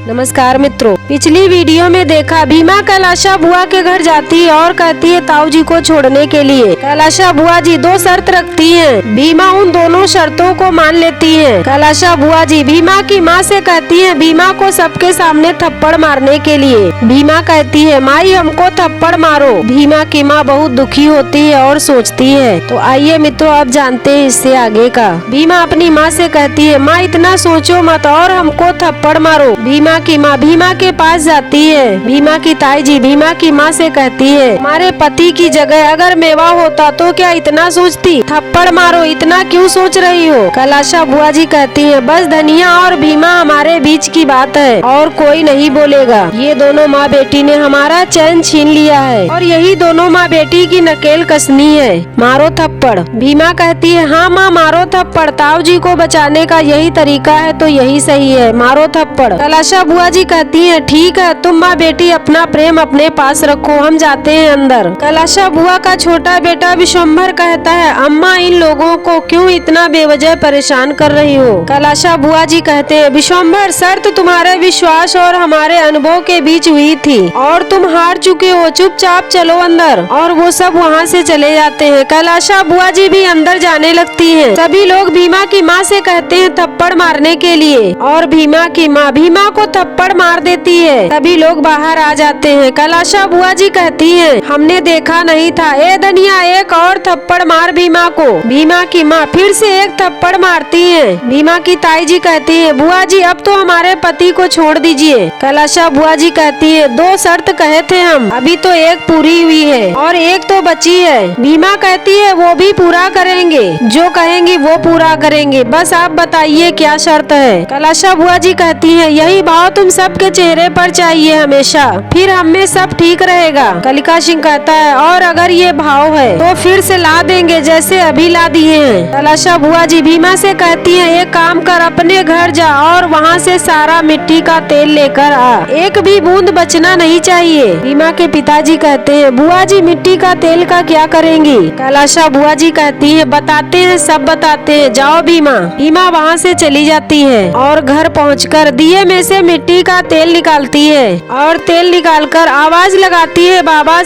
नमस्कार मित्रों, पिछली वीडियो में देखा भीमा कैलाशा बुआ के घर जाती है और कहती है ताऊ जी को छोड़ने के लिए। कैलाशा बुआ जी दो शर्त रखती हैं। भीमा उन दोनों शर्तों को मान लेती है। कैलाशा बुआ जी भीमा की माँ से कहती है भीमा को सबके सामने थप्पड़ मारने के लिए। भीमा कहती है माई हमको थप्पड़ मारो। भीमा की माँ बहुत दुखी होती है और सोचती है। तो आइए मित्रों अब जानते हैं इससे आगे का। भीमा अपनी माँ से कहती है माँ इतना सोचो मत और हमको थप्पड़ मारो। भीमा की माँ भीमा के पास जाती है। भीमा की ताई जी भीमा की माँ से कहती है हमारे पति की जगह अगर मेवा होता तो क्या इतना सोचती, थप्पड़ मारो, इतना क्यों सोच रही हो। कैलाशा बुआ जी कहती है बस धनिया और भीमा हमारे बीच की बात है और कोई नहीं बोलेगा। ये दोनों माँ बेटी ने हमारा चैन छीन लिया है और यही दोनों माँ बेटी की नकेल कसनी है, मारो थप्पड़। भीमा कहती है हाँ माँ मारो थप्पड़, ताऊ जी को बचाने का यही तरीका है तो यही सही है, मारो थप्पड़। कैलाशा बुआ जी कहती है ठीक है तुम माँ बेटी अपना प्रेम अपने पास रखो, हम जाते हैं अंदर। कैलाशा बुआ का छोटा बेटा विश्वम्भर कहता है अम्मा इन लोगों को क्यों इतना बेवजह परेशान कर रही हो। कैलाशा बुआ जी कहते हैं विश्वम्भर शर्त तुम्हारे विश्वास और हमारे अनुभव के बीच हुई थी और तुम हार चुके हो, चुपचाप चलो अंदर। और वो सब वहाँ से चले जाते हैं। कैलाशा बुआ जी भी अंदर जाने लगती है। सभी लोग भीमा की माँ से कहते हैं थप्पड़ मारने के लिए और भीमा की माँ भीमा को थप्पड़ मार देती है। सभी लोग बाहर आ जाते हैं। कैलाशा बुआ जी कहती है हमने देखा नहीं था, ए धनिया एक और थप्पड़ मार भीमा को। भीमा की माँ फिर से एक थप्पड़ मारती है। भीमा की ताई जी कहती है बुआ जी अब तो हमारे पति को छोड़ दीजिए। कैलाशा बुआ जी कहती है दो शर्त कहे थे हम, अभी तो एक पूरी हुई है और एक तो बची है। भीमा कहती है वो भी पूरा करेंगे, जो कहेंगी वो पूरा करेंगे, बस आप बताइए क्या शर्त है। कैलाशा बुआ जी कहती है यही भाव तुम सबके चेहरे पर चाहिए हमेशा, फिर हम में सब ठीक रहेगा। कलिका सिंह कहता है और अगर ये भाव है तो फिर से ला देंगे जैसे अभी ला दिए हैं। कैलाशा बुआ जी भीमा से कहती है एक काम कर अपने घर जा और वहाँ से सारा मिट्टी का तेल लेकर आ, एक भी बूंद बचना नहीं चाहिए। भीमा के पिताजी कहते हैं बुआ जी मिट्टी का तेल का क्या करेंगी। कैलाशा बुआ जी कहती है बताते हैं सब बताते हैं, जाओ भीमा। भीमा वहाँ से चली जाती है और घर पहुँचकर दिए में से मिट्टी का तेल निकालती है और तेल निकालकर आवाज लगाती है बाबा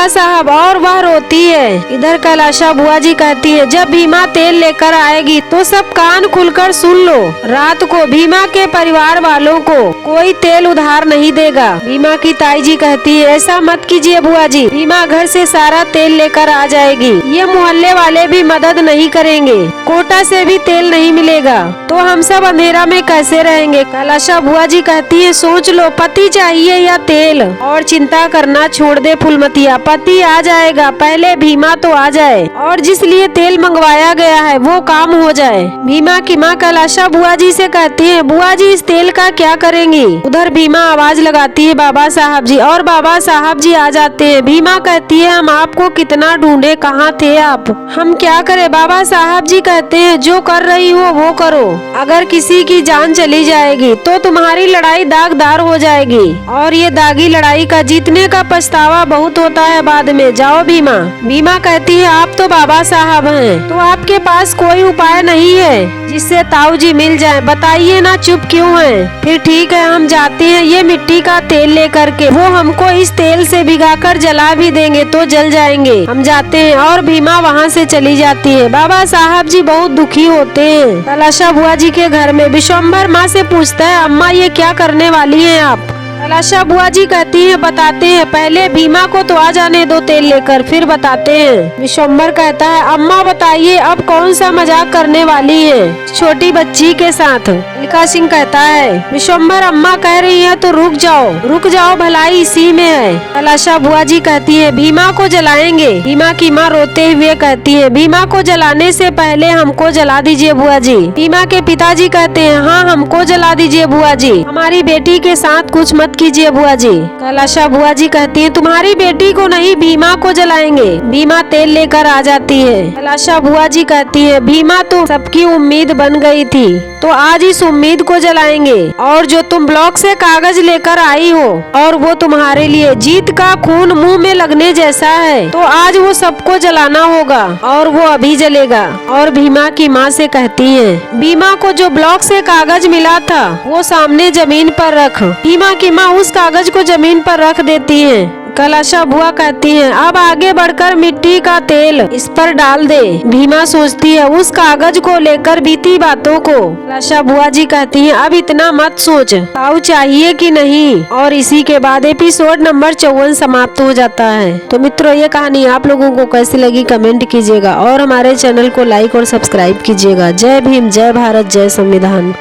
साहब और वह रोती है। इधर कैलाशा बुआ जी कहती है जब भीमा तेल लेकर आएगी तो सब कान खुलकर सुन लो, रात को भीमा के परिवार वालों को कोई तेल उधार नहीं देगा। भीमा की ताई जी कहती है ऐसा मत कीजिए बुआ जी, भीमा घर से सारा तेल लेकर आ जाएगी, ये मोहल्ले वाले भी मदद नहीं करेंगे, कोटा से भी तेल नहीं मिलेगा तो हम सब अंधेरा में कैसे रहेंगे। कैलाशा बुआ जी कहती है सोच लो पति चाहिए या तेल, और चिंता करना छोड़ दे फुलमतिया, पति आ जाएगा, पहले भीमा तो आ जाए और जिस लिए तेल मंगवाया गया है वो काम हो जाए। भीमा की माँ कैलाशा बुआ जी से कहती है बुआ जी इस तेल का क्या करेंगी। उधर भीमा आवाज लगाती है बाबा साहब जी और बाबा साहब जी आ जाते हैं। भीमा कहती है हम आपको कितना ढूंढे, कहाँ थे आप, हम क्या करें। बाबा साहब जी कहते हैं जो कर रही हो वो करो, अगर किसी की जान चली जाएगी तो तुम्हारी लड़ाई दागदार हो जाएगी और ये दागी लड़ाई का जीतने का पछतावा बहुत होता है बाद में, जाओ भीमा। भीमा कहती है आप तो बाबा साहब हैं तो आपके पास कोई उपाय नहीं है जिससे ताऊ जी मिल जाए, बताइए ना चुप क्यों हैं। फिर ठीक है हम जाते हैं ये मिट्टी का तेल लेकर के, वो हमको इस तेल से भिगाकर जला भी देंगे तो जल जाएंगे, हम जाते हैं। और भीमा वहाँ से चली जाती है। बाबा साहब जी बहुत दुखी होते हैं। कैलाशा बुआ जी के घर में विश्वम्भर माँ से पूछता है अम्मा ये क्या करने वाली हैं आप। कैलाशा बुआ जी कहती है बताते हैं, पहले भीमा को तो आ जाने दो तेल लेकर फिर बताते हैं। विश्वम्भर कहता है अम्मा बताइए अब कौन सा मजाक करने वाली है छोटी बच्ची के साथ। कलिका सिंह कहता है विश्वम्भर अम्मा कह रही है तो रुक जाओ भलाई इसी में है। कैलाशा बुआ जी कहती है भीमा को जलाएंगे। भीमा की माँ रोते हुए कहती है भीमा को जलाने से पहले हमको जला दीजिए बुआ जी। भीमा के पिताजी कहते हैं हाँ हमको जला दीजिए बुआ जी, हमारी बेटी के साथ कुछ मत मत कीजिए बुआ जी। कैलाशा बुआ जी कहती है तुम्हारी बेटी को नहीं भीमा को जलाएंगे। भीमा तेल लेकर आ जाती है। कैलाशा बुआ जी कहती है भीमा तो सबकी उम्मीद बन गई थी, तो आज इस उम्मीद को जलाएंगे। और जो तुम ब्लॉक से कागज लेकर आई हो और वो तुम्हारे लिए जीत का खून मुंह में लगने जैसा है, तो आज वो सबको जलाना होगा और वो अभी जलेगा। और भीमा की माँ से कहती है भीमा को जो ब्लॉक से कागज मिला था वो सामने जमीन पर रख। भीमा की माँ उस कागज को जमीन पर रख देती है। कैलाशा बुआ कहती हैं अब आगे बढ़कर मिट्टी का तेल इस पर डाल दे। भीमा सोचती है उस कागज को लेकर बीती बातों को। कैलाशा बुआ जी कहती हैं अब इतना मत सोच, ताऊ चाहिए कि नहीं। और इसी के बाद एपिसोड नंबर 54 समाप्त हो जाता है। तो मित्रों ये कहानी आप लोगों को कैसी लगी कमेंट कीजिएगा और हमारे चैनल को लाइक और सब्सक्राइब कीजिएगा। जय भीम, जय भारत, जय संविधान।